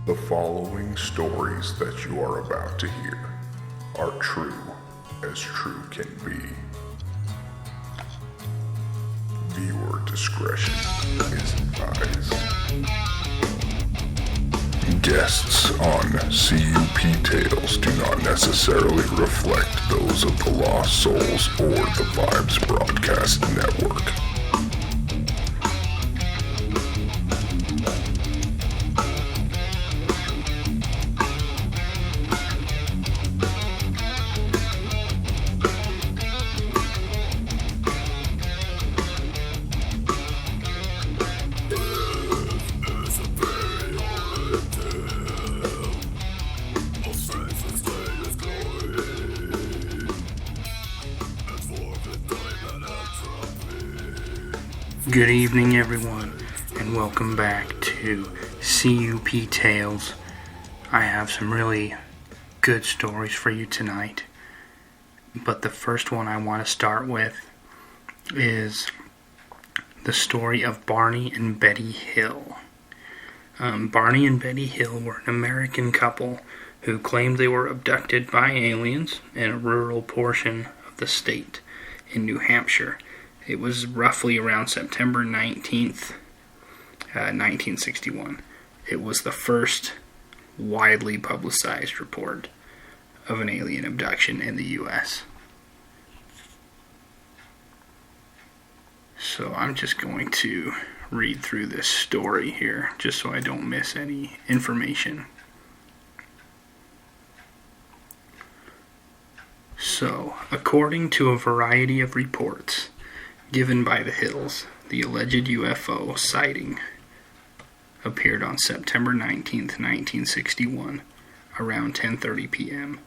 The following stories that you are about to hear are true as true can be. Viewer discretion is advised. Guests on C.U.P Tales do not necessarily reflect those of the Lost Souls or the Vibes Broadcast Network. Good evening, everyone, and welcome back to C.U.P Tales. I have some really good stories for you tonight, but the first one I want to start with is the story of Barney and Betty Hill. Barney and Betty Hill were an American couple who claimed they were abducted by aliens in a rural portion of the state in New Hampshire. It was roughly around September 19th, 1961. It was the first widely publicized report of an alien abduction in the U.S. So I'm just going to read through this story here, just so I don't miss any information. So, according to a variety of reports given by the Hills, the alleged UFO sighting appeared on September 19th, 1961, around 10:30 p.m.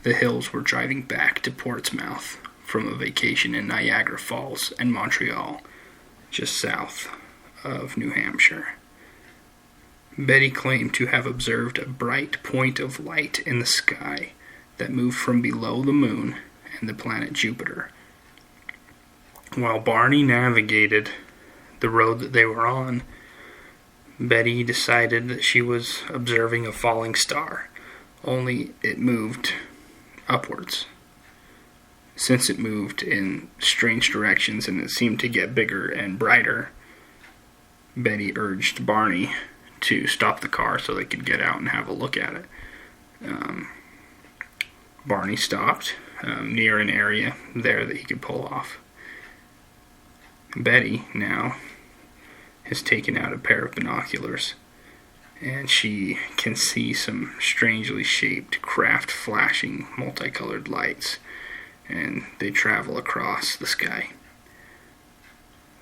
The Hills were driving back to Portsmouth from a vacation in Niagara Falls and Montreal, just south of New Hampshire. Betty claimed to have observed a bright point of light in the sky that moved from below the moon and the planet Jupiter. While Barney navigated the road that they were on, Betty decided that she was observing a falling star, only it moved upwards. Since it moved in strange directions and it seemed to get bigger and brighter, Betty urged Barney to stop the car so they could get out and have a look at it. Barney stopped near an area there that he could pull off. Betty now has taken out a pair of binoculars, and she can see some strangely shaped craft flashing multicolored lights, and they travel across the sky.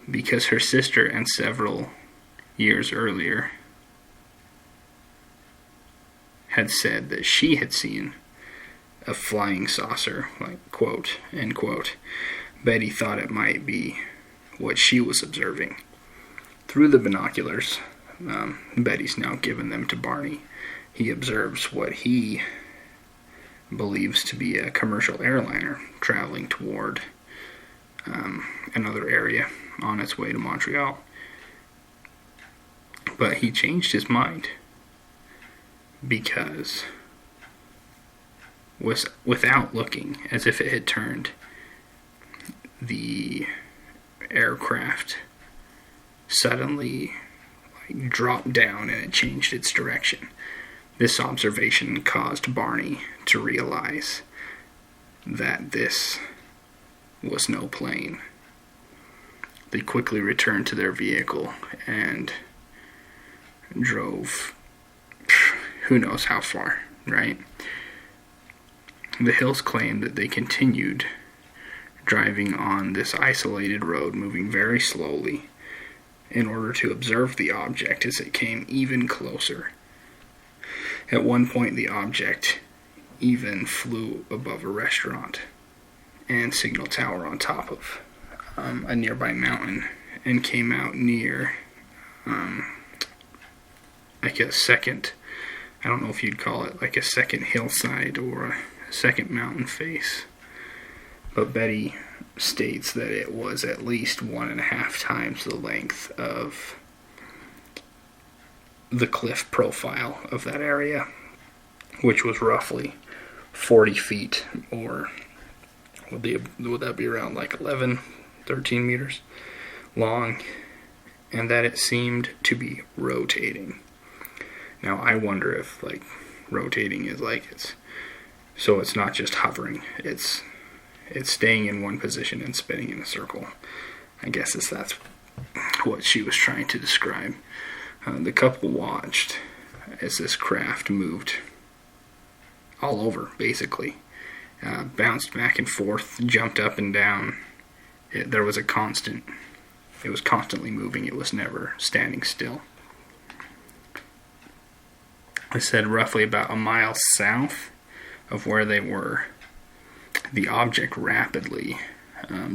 Because her sister and several years earlier had said that she had seen a flying saucer, like quote, end quote, Betty thought it might be what she was observing. Through the binoculars, Betty's now given them to Barney. He observes what he believes to be a commercial airliner traveling toward another area on its way to Montreal. But he changed his mind because, without looking, as if it had turned, the aircraft suddenly dropped down and it changed its direction. This observation caused Barney to realize that this was no plane. They quickly returned to their vehicle and drove who knows how far, right? The Hills claimed that they continued driving on this isolated road, moving very slowly, in order to observe the object as it came even closer. At one point, the object even flew above a restaurant and signal tower on top of a nearby mountain and came out near like a second, I don't know if you'd call it like a second hillside or a second mountain face. But Betty states that it was at least 1.5 times the length of the cliff profile of that area, which was roughly 40 feet, or would that be around like 11, 13 meters long, and that it seemed to be rotating. Now, I wonder if, like, rotating is like it's not just hovering, it's staying in one position and spinning in a circle. I guess that's what she was trying to describe. The couple watched as this craft moved all over, basically. Bounced back and forth, jumped up and down. It was constantly moving. It was never standing still. I said roughly about a mile south of where they were, the object rapidly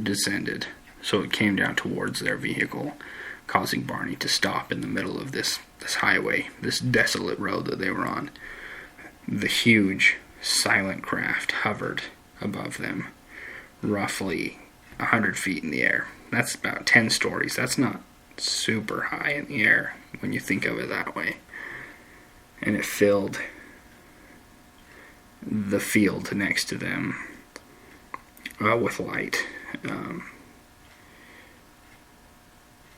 descended. So it came down towards their vehicle, causing Barney to stop in the middle of this highway, this desolate road that they were on. The huge, silent craft hovered above them, roughly 100 feet in the air. That's about 10 stories. That's not super high in the air when you think of it that way. And it filled the field next to them with light.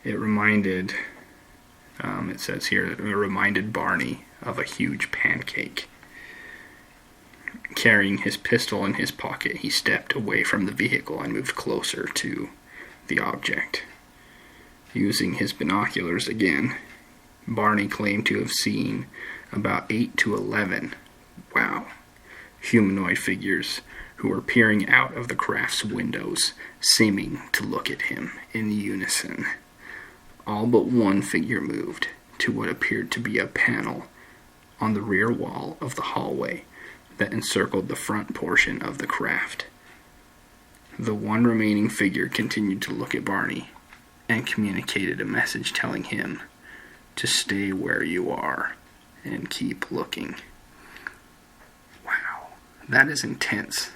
It reminded, it says here, it reminded Barney of a huge pancake. Carrying his pistol in his pocket, he stepped away from the vehicle and moved closer to the object. Using his binoculars again, Barney claimed to have seen about 8 to 11, humanoid figures who were peering out of the craft's windows, seeming to look at him in unison. All but one figure moved to what appeared to be a panel on the rear wall of the hallway that encircled the front portion of the craft. The one remaining figure continued to look at Barney and communicated a message telling him to stay where you are and keep looking. Wow, that is intense.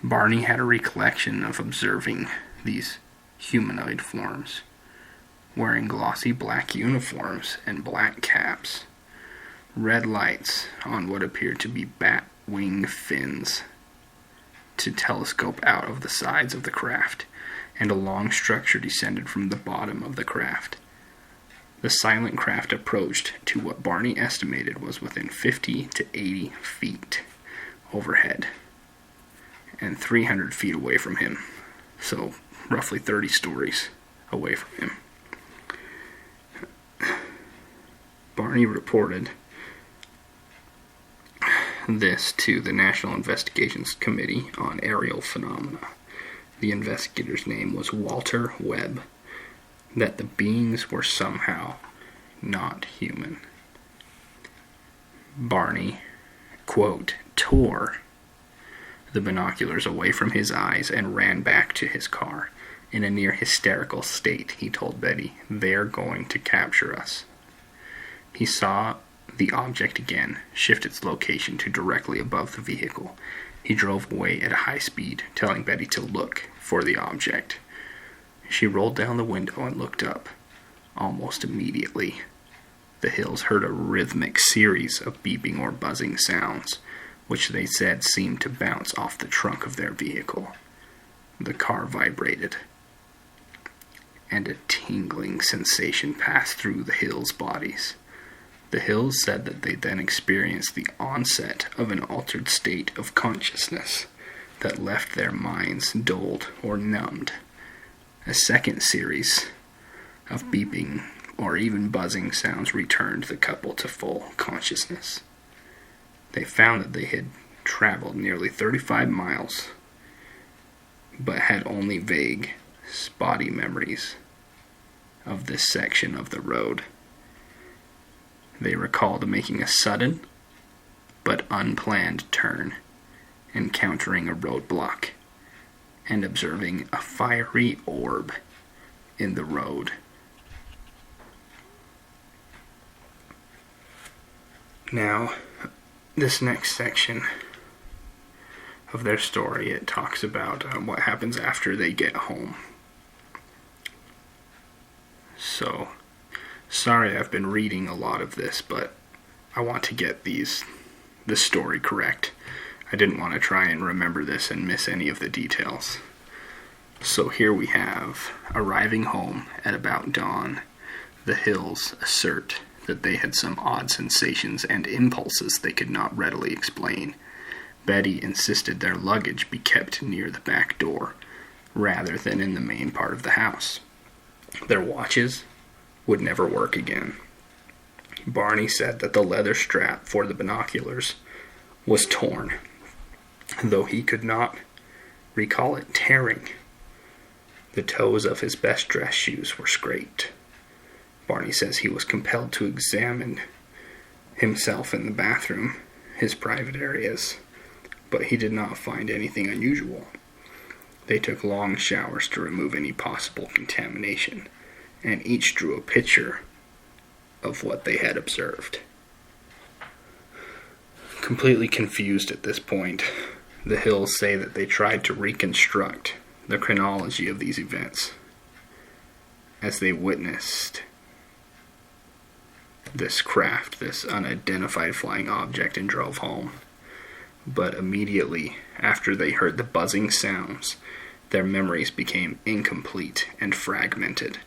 Barney had a recollection of observing these humanoid forms, wearing glossy black uniforms and black caps, red lights on what appeared to be bat wing fins to telescope out of the sides of the craft, and a long structure descended from the bottom of the craft. The silent craft approached to what Barney estimated was within 50 to 80 feet overhead and 300 feet away from him, so roughly 30 stories away from him. Barney reported this to the National Investigations Committee on Aerial Phenomena. The investigator's name was Walter Webb, that the beings were somehow not human. Barney, quote, tore the binoculars away from his eyes and ran back to his car. In a near hysterical state, he told Betty, "They're going to capture us." He saw the object again shift its location to directly above the vehicle. He drove away at a high speed, telling Betty to look for the object. She rolled down the window and looked up. Almost immediately, the Hills heard a rhythmic series of beeping or buzzing sounds, which they said seemed to bounce off the trunk of their vehicle. The car vibrated, and a tingling sensation passed through the Hills' bodies. The Hills said that they then experienced the onset of an altered state of consciousness that left their minds dulled or numbed. A second series of beeping or even buzzing sounds returned the couple to full consciousness. They found that they had traveled nearly 35 miles, but had only vague, spotty memories of this section of the road. They recalled making a sudden but unplanned turn, encountering a roadblock, and observing a fiery orb in the road. Now, this next section of their story, it talks about what happens after they get home. So, Sorry I've been reading a lot of this, but I want to get this story correct. I didn't want to try and remember this and miss any of the details. So here we have, arriving home at about dawn, the Hills assert that they had some odd sensations and impulses they could not readily explain. Betty insisted their luggage be kept near the back door, rather than in the main part of the house. Their watches would never work again. Barney said that the leather strap for the binoculars was torn, though he could not recall it tearing. The toes of his best dress shoes were scraped. Barney says he was compelled to examine himself in the bathroom, his private areas, but he did not find anything unusual. They took long showers to remove any possible contamination, and each drew a picture of what they had observed. Completely confused at this point, the Hills say that they tried to reconstruct the chronology of these events as they witnessed this craft, this unidentified flying object, and drove home. But immediately after they heard the buzzing sounds, their memories became incomplete and fragmented.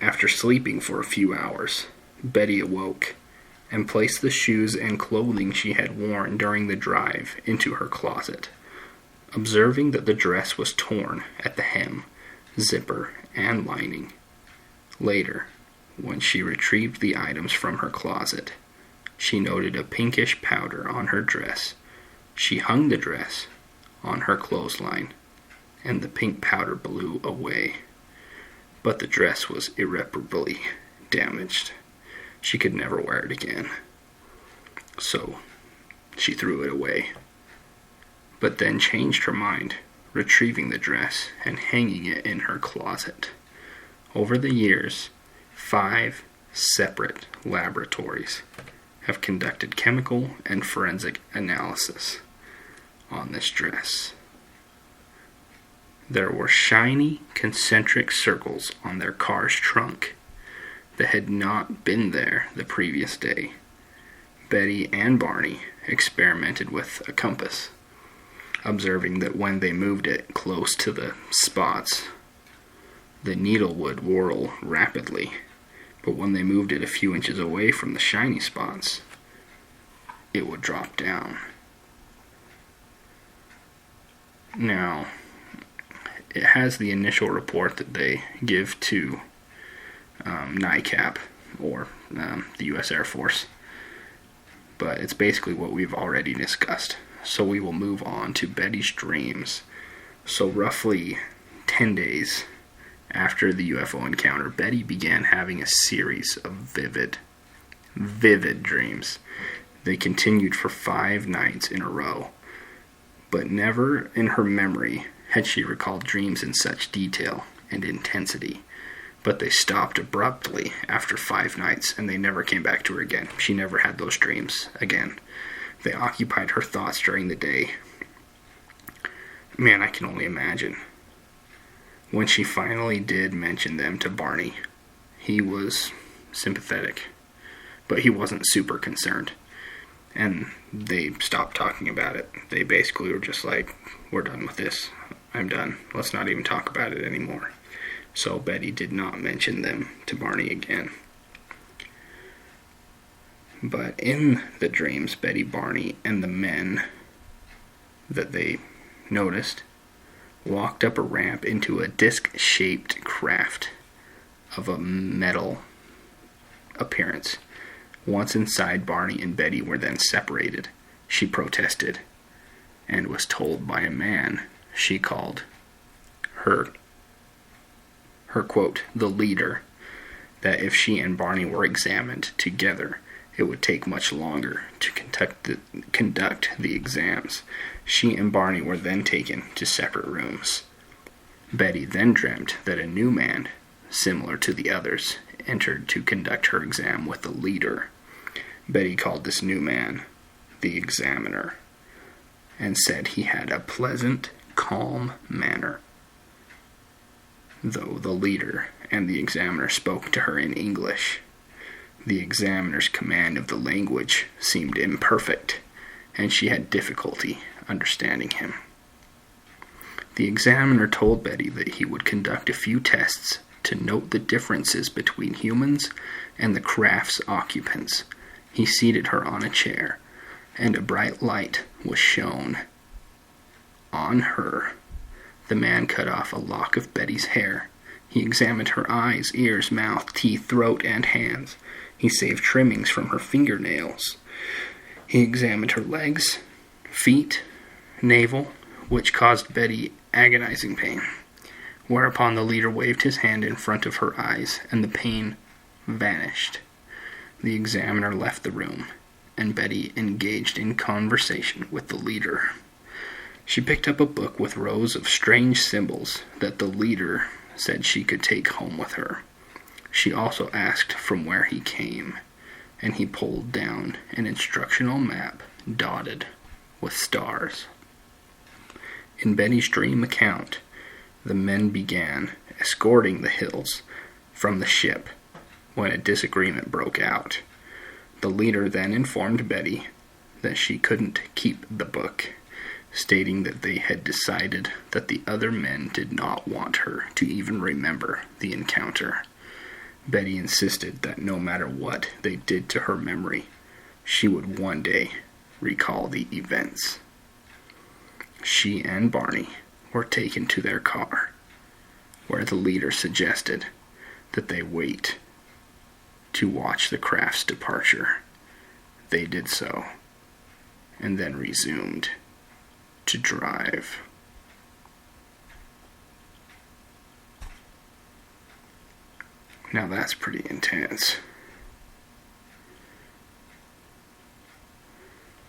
After sleeping for a few hours, Betty awoke and placed the shoes and clothing she had worn during the drive into her closet. Observing that the dress was torn at the hem, zipper, and lining. Later, when she retrieved the items from her closet, she noted a pinkish powder on her dress. She hung the dress on her clothesline, and the pink powder blew away. But the dress was irreparably damaged. She could never wear it again. So, she threw it away. But then changed her mind, retrieving the dress and hanging it in her closet. Over the years, 5 separate laboratories have conducted chemical and forensic analysis on this dress. There were shiny concentric circles on their car's trunk that had not been there the previous day. Betty and Barney experimented with a compass, observing that when they moved it close to the spots, the needle would whirl rapidly, but when they moved it a few inches away from the shiny spots, it would drop down. Now, it has the initial report that they give to C.U.P, or the U.S. Air Force, but it's basically what we've already discussed. So we will move on to Betty's dreams. So roughly 10 days after the UFO encounter, Betty began having a series of vivid dreams. They continued for 5 nights in a row, but never in her memory had she recalled dreams in such detail and intensity. But they stopped abruptly after 5 nights, and they never came back to her again. She never had those dreams again. They occupied her thoughts during the day. Man, I can only imagine. When she finally did mention them to Barney, he was sympathetic, but he wasn't super concerned. And they stopped talking about it. They basically were just like, we're done with this. I'm done. Let's not even talk about it anymore. So Betty did not mention them to Barney again. But in the dreams, Betty, Barney, and the men that they noticed walked up a ramp into a disc-shaped craft of a metal appearance. Once inside, Barney and Betty were then separated. She protested and was told by a man she called her quote, the leader, that if she and Barney were examined together, it would take much longer to conduct the exams. She and Barney were then taken to separate rooms. Betty then dreamt that a new man, similar to the others, entered to conduct her exam with the leader. Betty called this new man the examiner, and said he had a pleasant, calm manner. Though the leader and the examiner spoke to her in English, The examiner's command of the language seemed imperfect, and she had difficulty understanding him. The examiner told Betty that he would conduct a few tests to note the differences between humans and the craft's occupants. He seated her on a chair, and a bright light was shone on her. The man cut off a lock of Betty's hair. He examined her eyes, ears, mouth, teeth, throat, and hands. He saved trimmings from her fingernails. He examined her legs, feet, navel, which caused Betty agonizing pain. Whereupon the leader waved his hand in front of her eyes, and the pain vanished. The examiner left the room, and Betty engaged in conversation with the leader. She picked up a book with rows of strange symbols that the leader said she could take home with her. She also asked from where he came, and he pulled down an instructional map dotted with stars. In Betty's dream account, the men began escorting the Hills from the ship when a disagreement broke out. The leader then informed Betty that she couldn't keep the book, stating that they had decided that the other men did not want her to even remember the encounter. Betty insisted that no matter what they did to her memory, she would one day recall the events. She and Barney were taken to their car, where the leader suggested that they wait to watch the craft's departure. They did so, and then resumed to drive. Now that's pretty intense.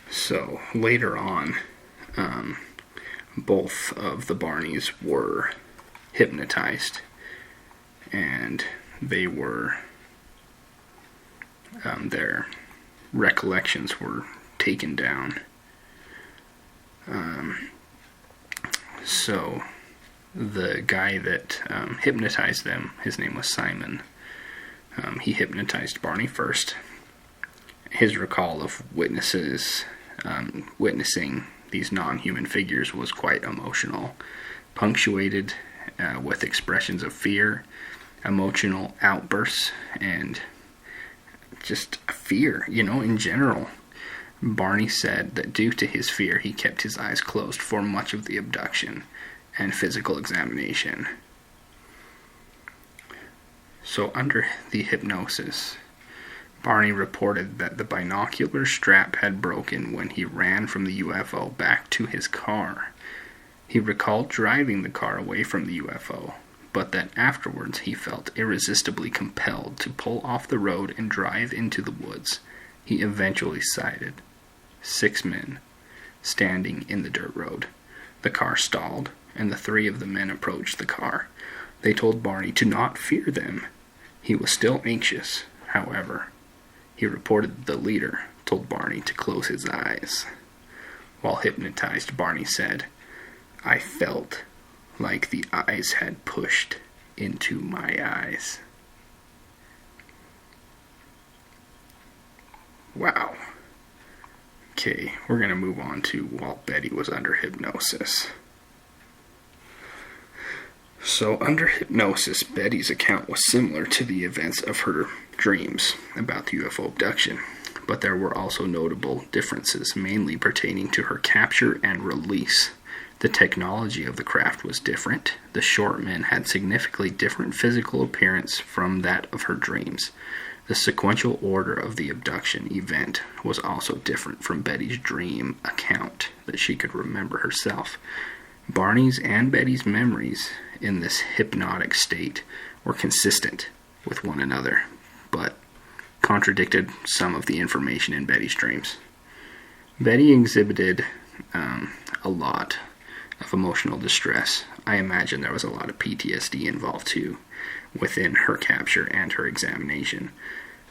So later on, both of the Barneys were hypnotized, and they were, their recollections were taken down. So the guy that hypnotized them, his name was Simon. He hypnotized Barney first. His recall of witnessing these non-human figures was quite emotional, punctuated with expressions of fear, emotional outbursts, and just fear, in general. Barney said that due to his fear, he kept his eyes closed for much of the abduction and physical examination. So under the hypnosis, Barney reported that the binocular strap had broken when he ran from the UFO back to his car. He recalled driving the car away from the UFO, but that afterwards he felt irresistibly compelled to pull off the road and drive into the woods. He eventually sighted 6 men standing in the dirt road. The car stalled, and the 3 of the men approached the car. They told Barney to not fear them. He was still anxious, however. He reported that the leader told Barney to close his eyes. While hypnotized, Barney said, "I felt like the eyes had pushed into my eyes." Wow. Okay, we're going to move on to while Betty was under hypnosis. So, under hypnosis, Betty's account was similar to the events of her dreams about the UFO abduction, but there were also notable differences, mainly pertaining to her capture and release. The technology of the craft was different. The short men had significantly different physical appearance from that of her dreams. The sequential order of the abduction event was also different from Betty's dream account that she could remember herself. Barney's and Betty's memories in this hypnotic state were consistent with one another, but contradicted some of the information in Betty's dreams. Betty exhibited a lot of emotional distress. I imagine there was a lot of PTSD involved too, within her capture and her examination.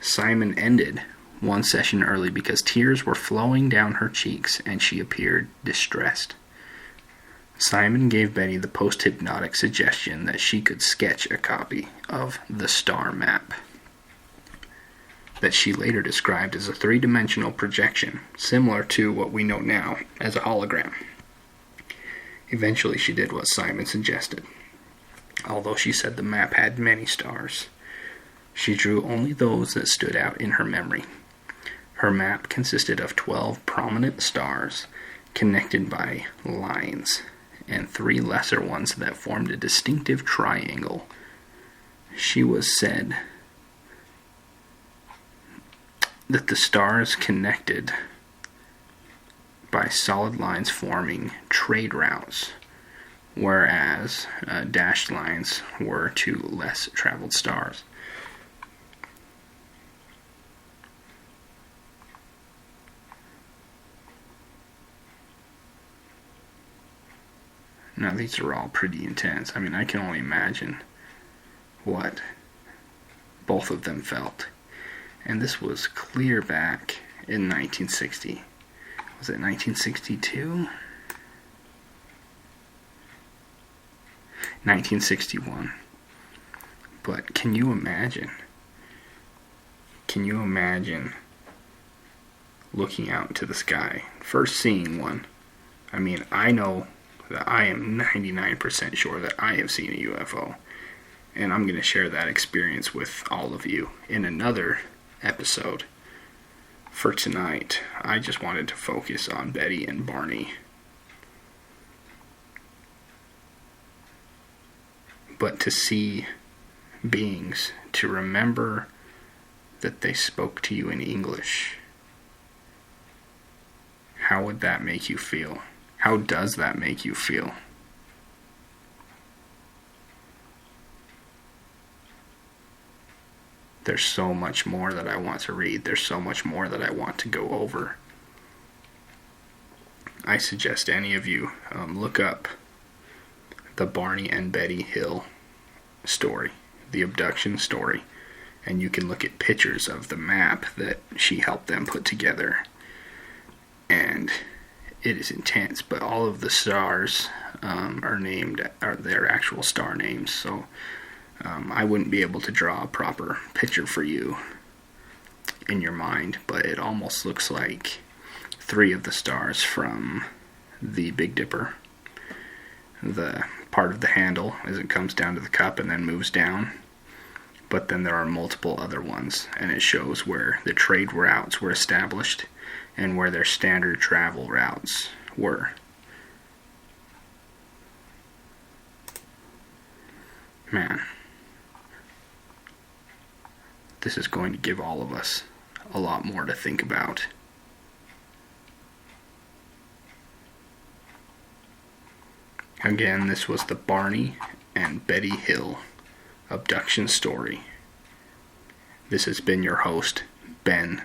Simon ended one session early because tears were flowing down her cheeks and she appeared distressed. Simon gave Betty the post-hypnotic suggestion that she could sketch a copy of the star map. that she later described as a three-dimensional projection, similar to what we know now as a hologram. Eventually she did what Simon suggested. Although she said the map had many stars, she drew only those that stood out in her memory. Her map consisted of 12 prominent stars connected by lines, and 3 lesser ones that formed a distinctive triangle. She was said that the stars connected by solid lines forming trade routes, whereas dashed lines were to less traveled stars. Now these are all pretty intense. I mean, I can only imagine what both of them felt. And this was clear back in 1960. Was it 1962? 1961. But can you imagine? Can you imagine looking out into the sky, first seeing one? I mean, I know that I am 99% sure that I have seen a UFO. And I'm going to share that experience with all of you in another episode. For tonight, I just wanted to focus on Betty and Barney. But to see beings, to remember that they spoke to you in English, how would that make you feel? How does that make you feel? There's so much more that I want to read. There's so much more that I want to go over. I suggest any of you look up the Barney and Betty Hill story, the abduction story, and you can look at pictures of the map that she helped them put together. And it is intense, but all of the stars are their actual star names, so I wouldn't be able to draw a proper picture for you in your mind, but it almost looks like 3 of the stars from the Big Dipper. The part of the handle as it comes down to the cup and then moves down, but then there are multiple other ones, and it shows where the trade routes were established and where their standard travel routes were. Man, this is going to give all of us a lot more to think about. Again, this was the Barney and Betty Hill abduction story. This has been your host, Ben,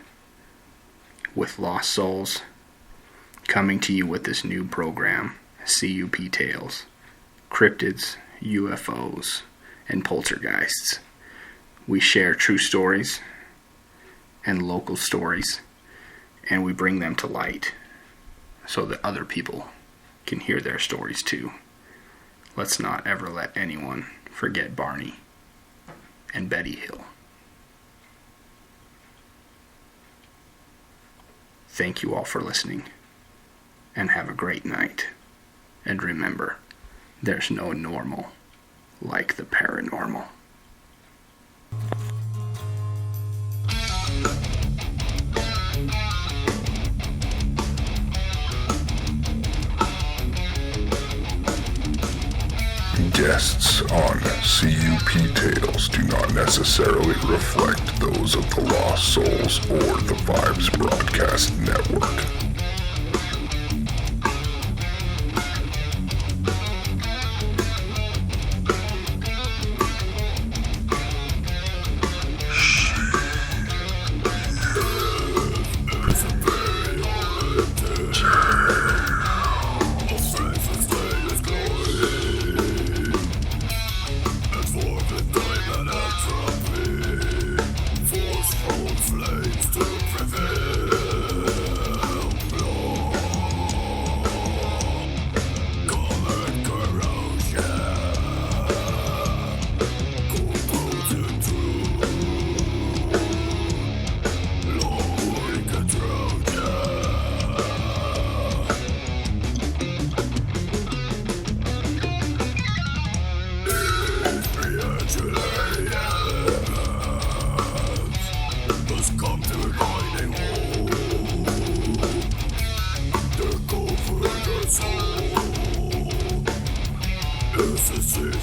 with Lost Souls, coming to you with this new program, C.U.P Tales, cryptids, UFOs, and poltergeists. We share true stories and local stories, and we bring them to light so that other people can hear their stories too. Let's not ever let anyone forget Barney and Betty Hill. Thank you all for listening, and have a great night. And remember, there's no normal like the paranormal. Guests on C.U.P Tales do not necessarily reflect those of the Lost Souls or the Vibes Broadcast Network. Flames to prevail. This is